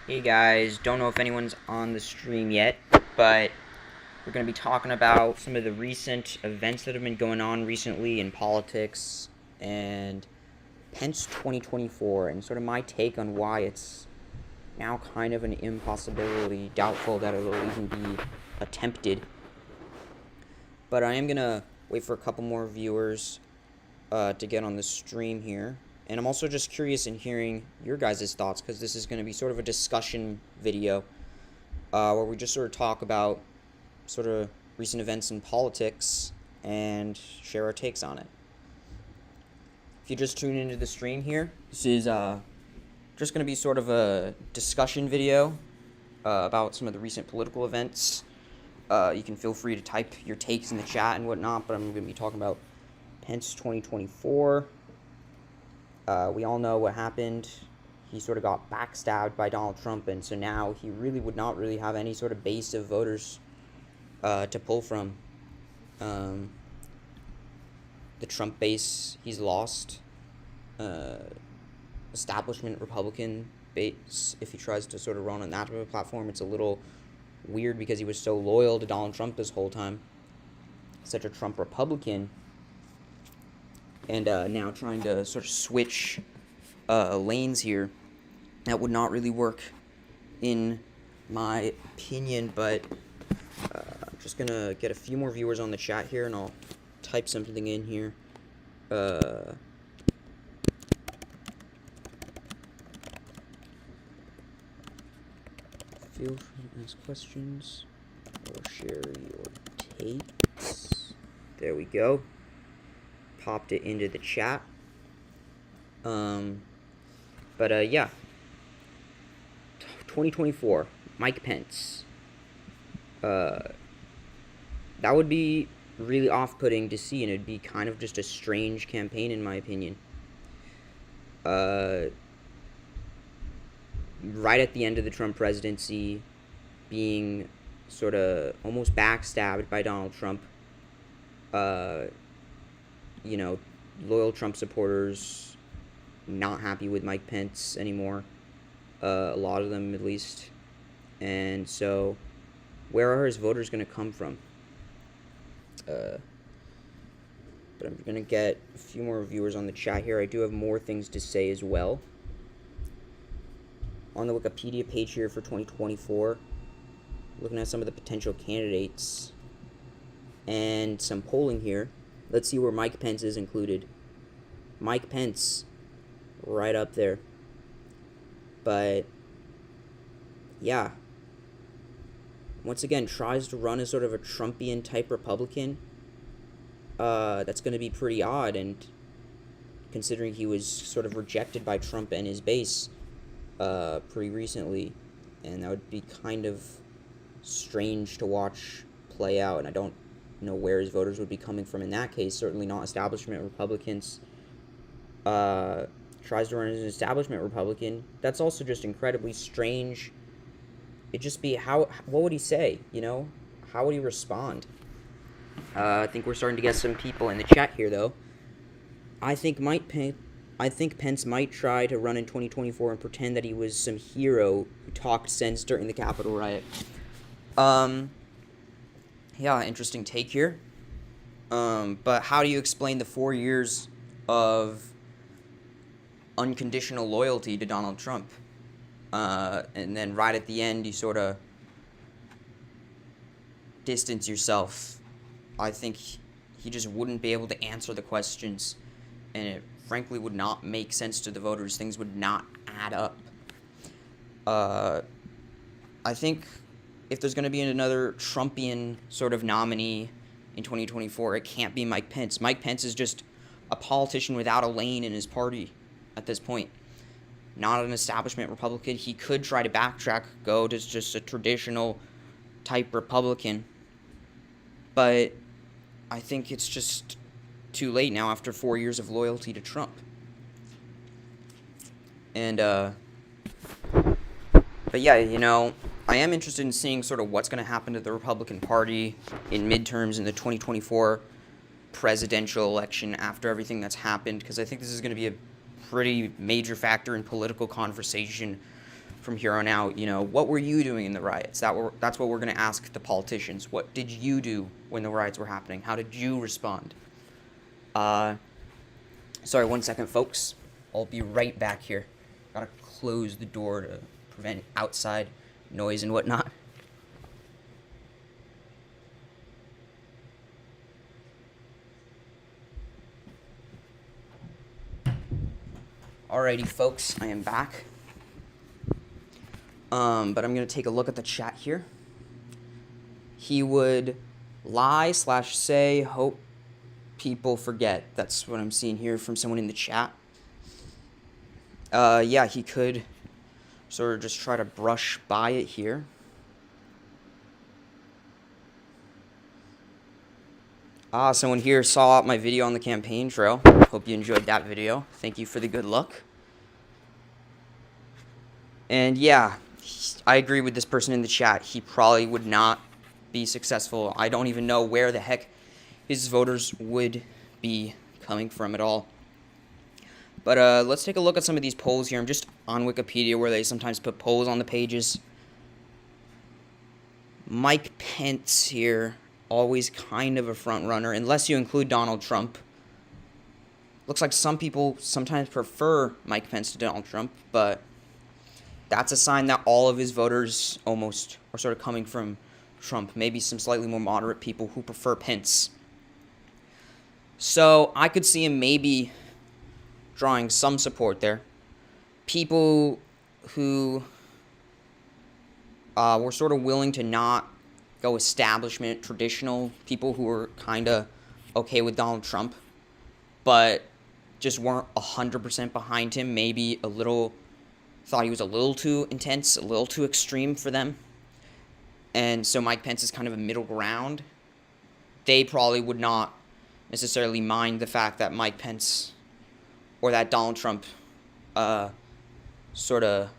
Hey guys, don't know if anyone's on the stream yet, but we're going to be talking about some of the recent events that have been going on recently in politics and Pence 2024 and sort of my take on why it's now kind of an impossibility, doubtful that it'll even be attempted. But I am going to wait for a couple more viewers to get on the stream here. And I'm also just curious in hearing your guys' thoughts, because this is going to be sort of a discussion video where we just sort of talk about sort of recent events in politics and share our takes on it. If you just tune into the stream here, this is just going to be sort of a discussion video about some of the recent political events. You can feel free to type your takes in the chat and whatnot, but I'm going to be talking about Pence 2024. We all know what happened. He sort of got backstabbed by Donald Trump, and so now he really would not really have any sort of base of voters to pull from. The Trump base, he's lost. Establishment Republican base, if he tries to sort of run on that platform, it's a little weird because he was so loyal to Donald Trump this whole time. Such a Trump Republican. And now trying to sort of switch lanes here. That would not really work in my opinion, but I'm just going to get a few more viewers on the chat here, and I'll type something in here. Feel free to ask questions or share your takes. There we go. Popped it into the chat. Yeah. 2024, Mike Pence. That would be really off-putting to see, and it'd be kind of just a strange campaign, in my opinion. Right at the end of the Trump presidency, being sort of almost backstabbed by Donald Trump. Loyal Trump supporters not happy with Mike Pence anymore. A lot of them, at least. And so, where are his voters going to come from? But I'm going to get a few more viewers on the chat here. I do have more things to say as well. On the Wikipedia page here for 2024, looking at some of the potential candidates and some polling here. Let's see where Mike Pence is included. Mike Pence, right up there. But, yeah. Once again, tries to run as sort of a Trumpian type Republican. That's going to be pretty odd, and considering he was sort of rejected by Trump and his base pretty recently. And that would be kind of strange to watch play out, and I don't know where his voters would be coming from in that case. Certainly not establishment Republicans. Tries to run as an establishment Republican. That's also just incredibly strange. It'd just be what would he say, How would he respond? I think we're starting to get some people in the chat here, though. I think Pence might try to run in 2024 and pretend that he was some hero who talked sense during the Capitol riot. Yeah, interesting take here. But how do you explain the 4 years of unconditional loyalty to Donald Trump? And then right at the end, you sort of distance yourself. I think he just wouldn't be able to answer the questions, and it frankly would not make sense to the voters. Things would not add up. I think if there's going to be another Trumpian sort of nominee in 2024, it can't be Mike Pence. Mike Pence is just a politician without a lane in his party at this point. Not an establishment Republican. He could try to backtrack, go to just a traditional type Republican. But I think it's just too late now after 4 years of loyalty to Trump. And, but yeah, I am interested in seeing sort of what's going to happen to the Republican Party in midterms in the 2024 presidential election after everything that's happened, because I think this is going to be a pretty major factor in political conversation from here on out, what were you doing in the riots? That's what we're going to ask the politicians. What did you do when the riots were happening? How did you respond? Sorry, 1 second, folks. I'll be right back here. Gotta close the door to prevent outside noise and whatnot. Alrighty, folks, I am back. But I'm gonna take a look at the chat here. He would lie/say, hope people forget. That's what I'm seeing here from someone in the chat. Yeah, he could sort of just try to brush by it here. Someone here saw my video on the campaign trail. Hope you enjoyed that video. Thank you for the good luck. And yeah, I agree with this person in the chat. He probably would not be successful. I don't even know where the heck his voters would be coming from at all. But let's take a look at some of these polls here. I'm just on Wikipedia where they sometimes put polls on the pages. Mike Pence here, always kind of a front runner, unless you include Donald Trump. Looks like some people sometimes prefer Mike Pence to Donald Trump, but that's a sign that all of his voters almost are sort of coming from Trump. Maybe some slightly more moderate people who prefer Pence. So I could see him maybe drawing some support there. People who were sort of willing to not go establishment, traditional, people who were kind of okay with Donald Trump, but just weren't 100% behind him, maybe a little, thought he was a little too intense, a little too extreme for them. And so Mike Pence is kind of a middle ground. They probably would not necessarily mind the fact that Mike Pence or that Donald Trump sort of,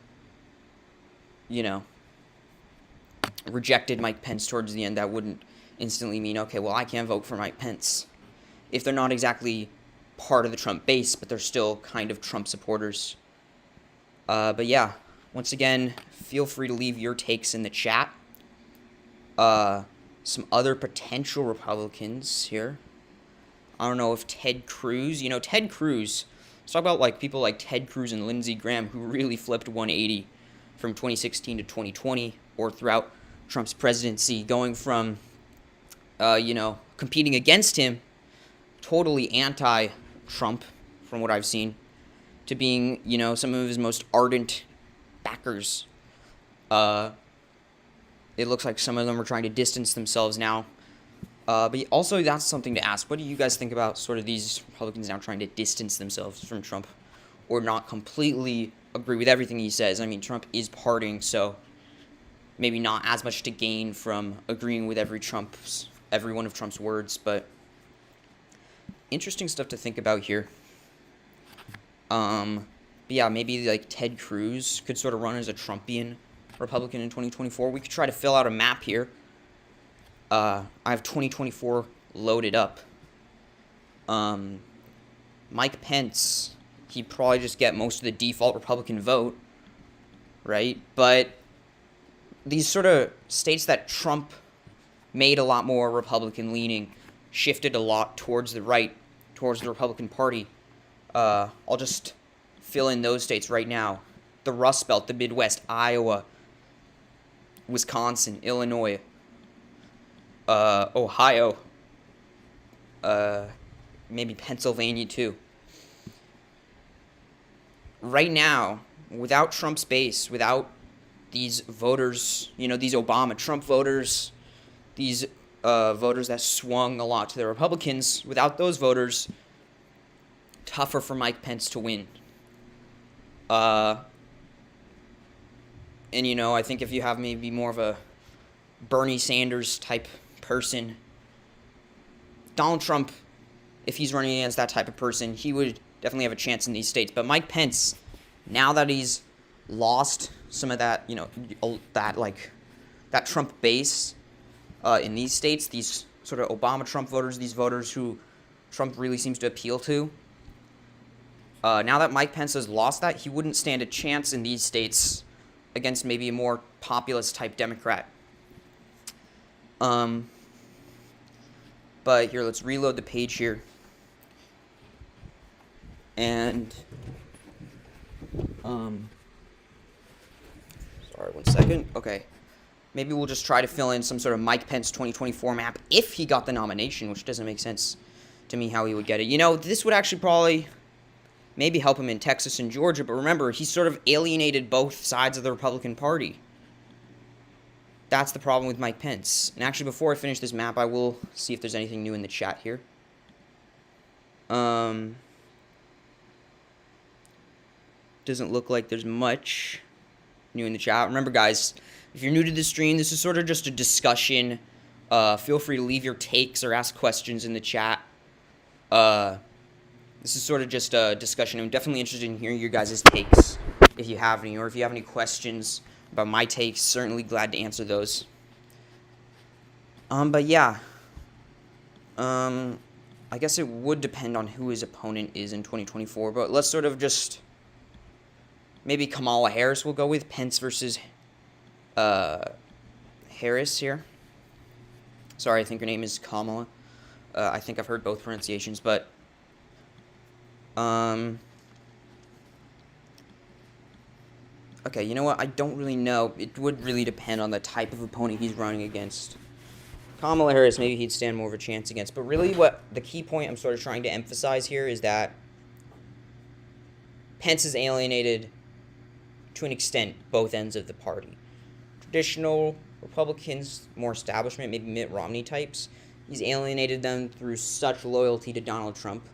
rejected Mike Pence towards the end. That wouldn't instantly mean, okay, well, I can't vote for Mike Pence. If they're not exactly part of the Trump base, but they're still kind of Trump supporters. But yeah, once again, feel free to leave your takes in the chat. Some other potential Republicans here. I don't know if Ted Cruz, Ted Cruz, let's talk about people like Ted Cruz and Lindsey Graham who really flipped 180 from 2016 to 2020 or throughout Trump's presidency, going from, competing against him, totally anti-Trump from what I've seen, to being, some of his most ardent backers. It looks like some of them are trying to distance themselves now. But also, that's something to ask. What do you guys think about sort of these Republicans now trying to distance themselves from Trump or not completely agree with everything he says? I mean, Trump is partying, so maybe not as much to gain from agreeing with every one of Trump's words, but interesting stuff to think about here. But yeah, maybe Ted Cruz could sort of run as a Trumpian Republican in 2024. We could try to fill out a map here. I have 2024 loaded up. Mike Pence, he'd probably just get most of the default Republican vote, right? But these sort of states that Trump made a lot more Republican leaning, shifted a lot towards the right, towards the Republican Party. I'll just fill in those states right now. The Rust Belt, the Midwest, Iowa, Wisconsin, Illinois, Ohio, maybe Pennsylvania too. Right now, without Trump's base, without these voters, these Obama-Trump voters, these voters that swung a lot to the Republicans, without those voters, tougher for Mike Pence to win. And, I think if you have maybe more of a Bernie Sanders type person, Donald Trump, if he's running against that type of person, he would definitely have a chance in these states. But Mike Pence, now that he's lost some of that, that Trump base in these states, these sort of Obama-Trump voters, these voters who Trump really seems to appeal to, now that Mike Pence has lost that, he wouldn't stand a chance in these states against maybe a more populist type Democrat. But here, let's reload the page here. And, sorry, 1 second. Okay. Maybe we'll just try to fill in some sort of Mike Pence 2024 map if he got the nomination, which doesn't make sense to me how he would get it. You know, this would actually probably maybe help him in Texas and Georgia, but remember, he sort of alienated both sides of the Republican Party. That's the problem with Mike Pence. And actually, before I finish this map, I will see if there's anything new in the chat here. Doesn't look like there's much new in the chat. Remember, guys, if you're new to the stream, this is sort of just a discussion. Feel free to leave your takes or ask questions in the chat. This is sort of just a discussion. I'm definitely interested in hearing your guys' takes, if you have any, or if you have any questions about my takes, certainly glad to answer those. But yeah. I guess it would depend on who his opponent is in 2024, but let's sort of just... Maybe Kamala Harris will go with Pence versus Harris here. Sorry, I think her name is Kamala. I think I've heard both pronunciations, but... Okay, you know what? I don't really know. It would really depend on the type of opponent he's running against. Kamala Harris, maybe he'd stand more of a chance against. But really what the key point I'm sort of trying to emphasize here is that Pence is alienated, to an extent, both ends of the party. Traditional Republicans, more establishment, maybe Mitt Romney types, he's alienated them through such loyalty to Donald Trump.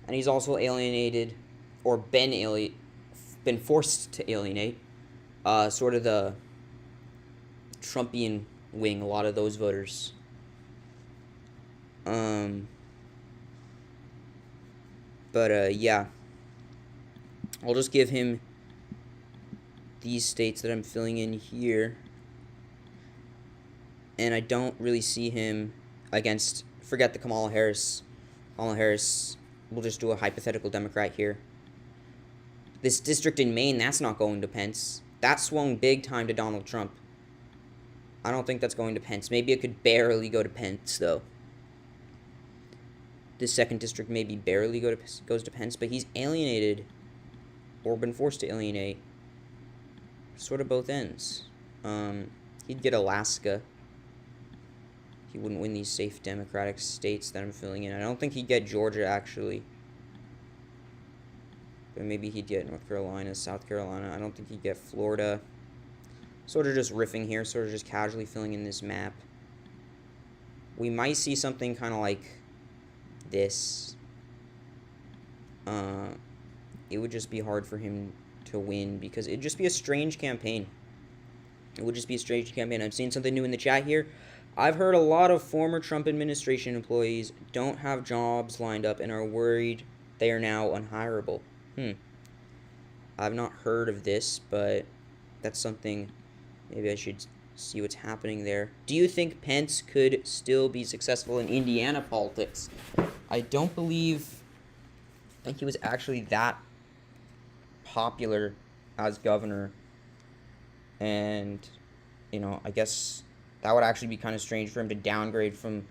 And he's also alienated, or been forced to alienate, sort of the Trumpian wing, a lot of those voters. Yeah. I'll just give him these states that I'm filling in here. And I don't really see him against, forget the Kamala Harris. Kamala Harris, we'll just do a hypothetical Democrat here. This district in Maine, that's not going to Pence. That swung big time to Donald Trump. I don't think that's going to Pence. Maybe it could barely go to Pence, though. This second district maybe barely goes to Pence, but he's alienated, or been forced to alienate, sort of both ends. He'd get Alaska. He wouldn't win these safe Democratic states that I'm filling in. I don't think he'd get Georgia, actually. But maybe he'd get North Carolina, South Carolina. I don't think he'd get Florida. Sort of just riffing here, sort of just casually filling in this map. We might see something kind of like this. It would just be hard for him to win because it'd just be a strange campaign. It would just be a strange campaign. I've seen something new in the chat here. I've heard a lot of former Trump administration employees don't have jobs lined up and are worried they are now unhireable. I've not heard of this, but that's something maybe I should see what's happening there. Do you think Pence could still be successful in Indiana politics? I don't think he was actually that popular as governor. And, you know, I guess that would actually be kind of strange for him to downgrade from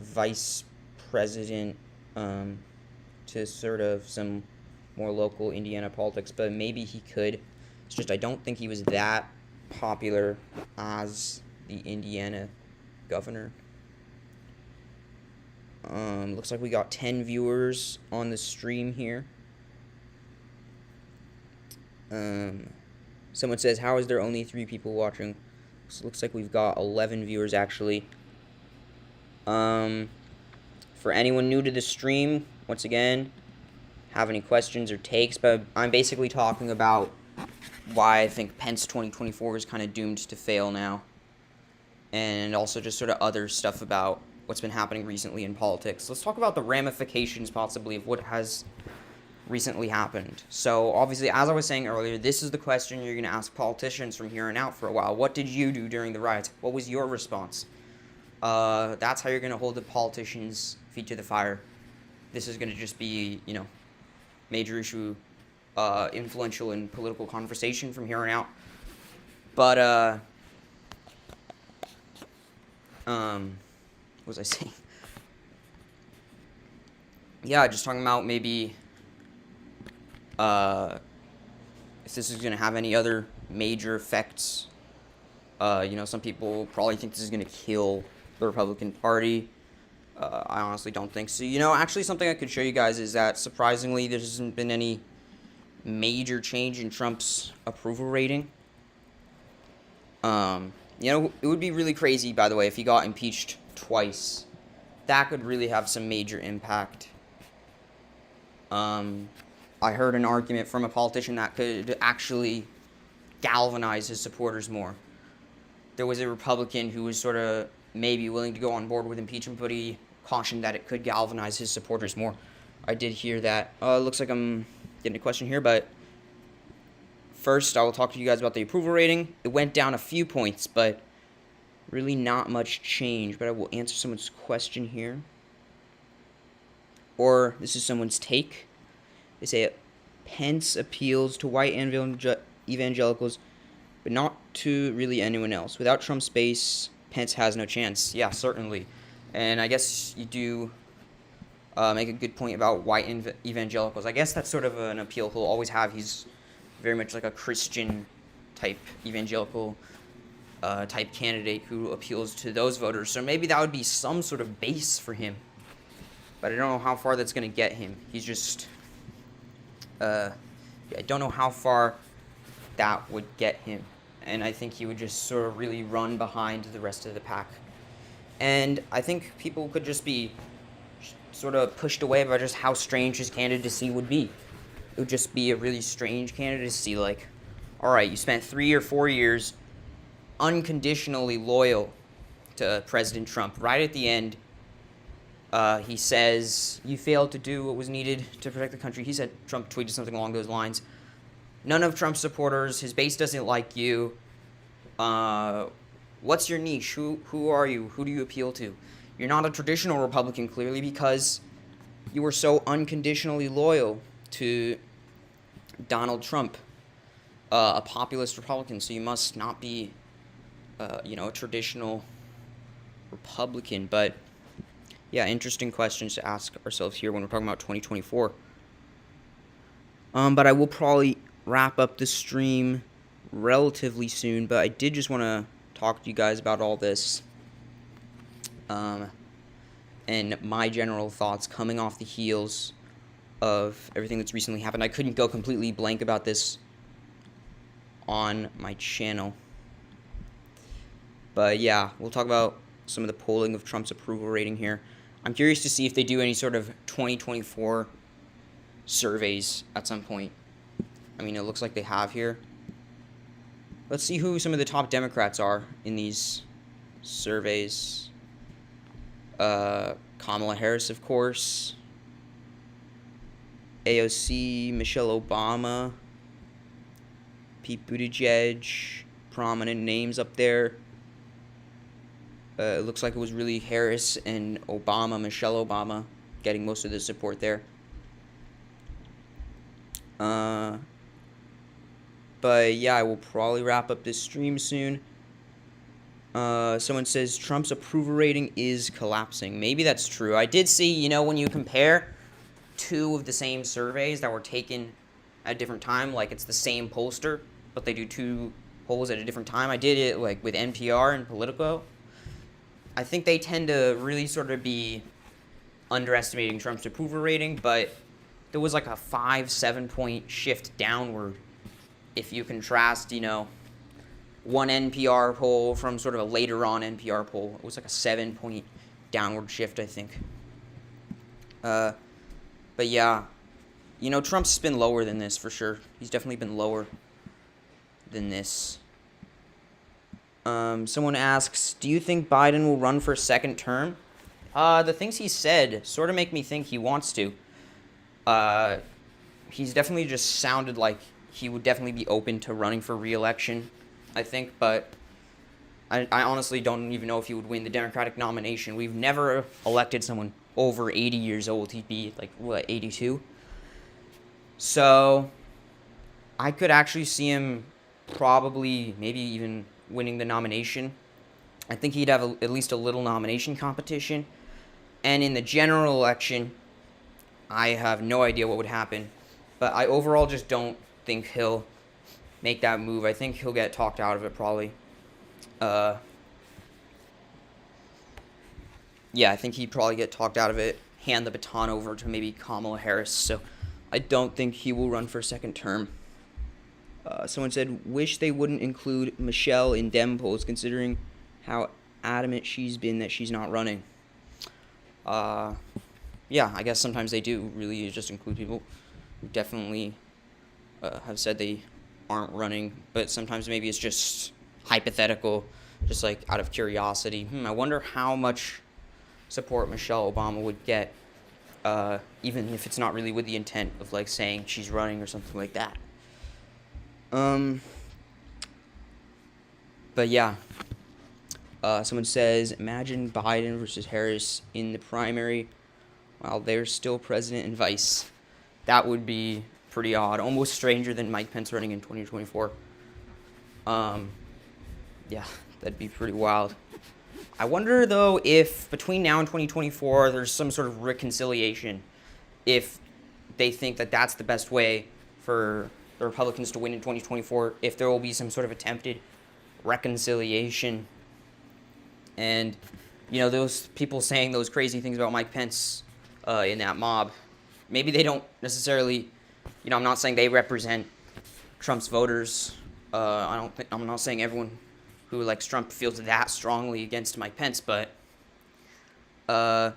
vice president to sort of some more local Indiana politics, but maybe he could. It's just I don't think he was that popular as the Indiana governor. Looks like we got 10 viewers on the stream here. Someone says, how is there only 3 people watching? So it looks like we've got 11 viewers, actually. For anyone new to the stream, once again, have any questions or takes, but I'm basically talking about why I think Pence 2024 is kind of doomed to fail now. And also just sort of other stuff about what's been happening recently in politics. Let's talk about the ramifications, possibly, of what has recently happened. So, obviously, as I was saying earlier, this is the question you're going to ask politicians from here on out for a while. What did you do during the riots? What was your response? That's how you're going to hold the politicians' feet to the fire. This is going to just be, you know, major issue influential in political conversation from here on out. But what was I saying? Yeah, just talking about maybe if this is going to have any other major effects. Some people probably think this is going to kill the Republican Party. I honestly don't think so. Actually, something I could show you guys is that, surprisingly, there hasn't been any major change in Trump's approval rating. It would be really crazy, by the way, if he got impeached twice. That could really have some major impact. I heard an argument from a politician that could actually galvanize his supporters more. There was a Republican who was sort of maybe willing to go on board with impeachment, but he cautioned that it could galvanize his supporters more. I did hear that. Looks like I'm getting a question here, but first I will talk to you guys about the approval rating. It went down a few points, but really not much change. But I will answer someone's question here. Or this is someone's take. They say Pence appeals to white evangelicals, but not to really anyone else. Without Trump's base, Pence has no chance. Yeah, certainly. And I guess you do make a good point about white evangelicals. I guess that's sort of an appeal he'll always have. He's very much like a Christian type evangelical type candidate who appeals to those voters. So maybe that would be some sort of base for him. But I don't know how far that's going to get him. He's just... I don't know how far that would get him. And I think he would just sort of really run behind the rest of the pack. And I think people could just be sort of pushed away by just how strange his candidacy would be. It would just be a really strange candidacy. Like, all right, you spent 3 or 4 years unconditionally loyal to President Trump. Right at the end, he says, you failed to do what was needed to protect the country. He said, Trump tweeted something along those lines. None of Trump's supporters, his base doesn't like you. What's your niche? Who are you? Who do you appeal to? You're not a traditional Republican, clearly, because you were so unconditionally loyal to Donald Trump, a populist Republican. So you must not be, a traditional Republican. But yeah, interesting questions to ask ourselves here when we're talking about 2024. But I will probably wrap up the stream relatively soon, but I did just want to talk to you guys about all this and my general thoughts coming off the heels of everything that's recently happened. I couldn't go completely blank about this on my channel. But yeah, we'll talk about some of the polling of Trump's approval rating here. I'm curious to see if they do any sort of 2024 surveys at some point. I mean, it looks like they have here. Let's see who some of the top Democrats are in these surveys. Kamala Harris, of course. AOC, Michelle Obama. Pete Buttigieg. Prominent names up there. It looks like it was really Harris and Obama, Michelle Obama, getting most of the support there. But yeah, I will probably wrap up this stream soon. Someone says Trump's approval rating is collapsing. Maybe that's true. I did see, when you compare two of the same surveys that were taken at a different time, like it's the same pollster, but they do two polls at a different time. I did it like with NPR and Politico. I think they tend to really sort of be underestimating Trump's approval rating, but there was like a 5-7 point shift downward if you contrast, one NPR poll from sort of a later on NPR poll. It was like a 7 point downward shift, I think. But yeah, Trump's been lower than this for sure. He's definitely been lower than this. Someone asks, do you think Biden will run for a second term? The things he said sort of make me think he wants to. He's definitely just sounded like he would definitely be open to running for re-election, I think, but I honestly don't even know if he would win the Democratic nomination. We've never elected someone over 80 years old. He'd be, 82? So, I could actually see him probably maybe even winning the nomination. I think he'd have at least a little nomination competition. And in the general election, I have no idea what would happen. But I overall just don't think he'll make that move. I think he'll get talked out of it probably. Yeah, I think he'd probably get talked out of it, hand the baton over to maybe Kamala Harris. So I don't think he will run for a second term. Someone said, wish they wouldn't include Michelle in Dem polls, considering how adamant she's been that she's not running. Yeah, I guess sometimes they do really just include people who definitely have said they aren't running, but sometimes maybe it's just hypothetical, just like out of curiosity. I wonder how much support Michelle Obama would get, even if it's not really with the intent of like saying she's running or something like that. But yeah, someone says, imagine Biden versus Harris in the primary while they're still president and vice. That would be pretty odd, almost stranger than Mike Pence running in 2024. Yeah, that'd be pretty wild. I wonder, though, if between now and 2024 there's some sort of reconciliation, if they think that that's the best way for the Republicans to win in 2024, if there will be some sort of attempted reconciliation. And, you know, those people saying those crazy things about Mike Pence in that mob, maybe they don't necessarily, you know, I'm not saying they represent Trump's voters. I'm not saying everyone who likes Trump feels that strongly against Mike Pence, but I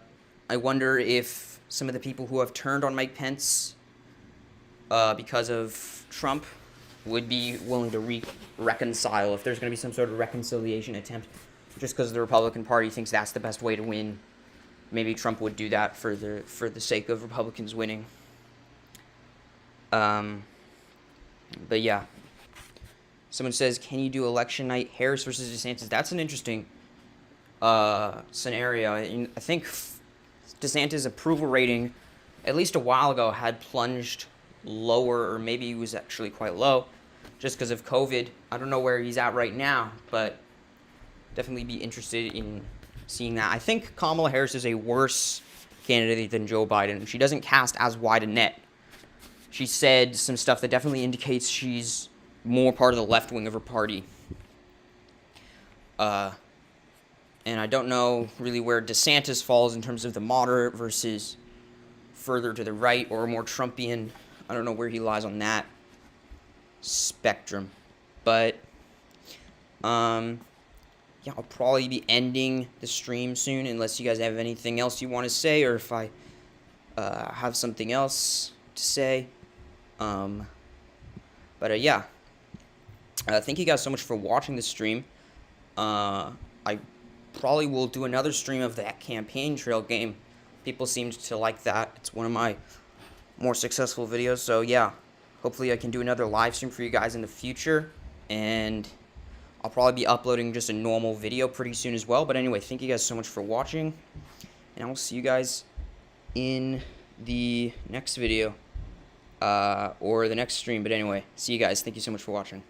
wonder if some of the people who have turned on Mike Pence because of Trump would be willing to reconcile, if there's going to be some sort of reconciliation attempt, just because the Republican Party thinks that's the best way to win. Maybe Trump would do that for the sake of Republicans winning. But yeah. Someone says, can you do election night Harris versus DeSantis? That's an interesting scenario. I think DeSantis' approval rating, at least a while ago, had plunged lower, or maybe he was actually quite low, just because of COVID. I don't know where he's at right now, but definitely be interested in seeing that. I think Kamala Harris is a worse candidate than Joe Biden. She doesn't cast as wide a net. She said some stuff that definitely indicates she's more part of the left wing of her party. And I don't know really where DeSantis falls in terms of the moderate versus further to the right or more Trumpian. I don't know where he lies on that spectrum. But, yeah, I'll probably be ending the stream soon unless you guys have anything else you want to say, or if I have something else to say. But yeah. Thank you guys so much for watching this stream. I probably will do another stream of that campaign trail game. People seemed to like that. It's one of my more successful videos. So yeah, hopefully I can do another live stream for you guys in the future. And I'll probably be uploading just a normal video pretty soon as well. But anyway, thank you guys so much for watching. And I will see you guys in the next video. Or the next stream. But anyway, see you guys. Thank you so much for watching.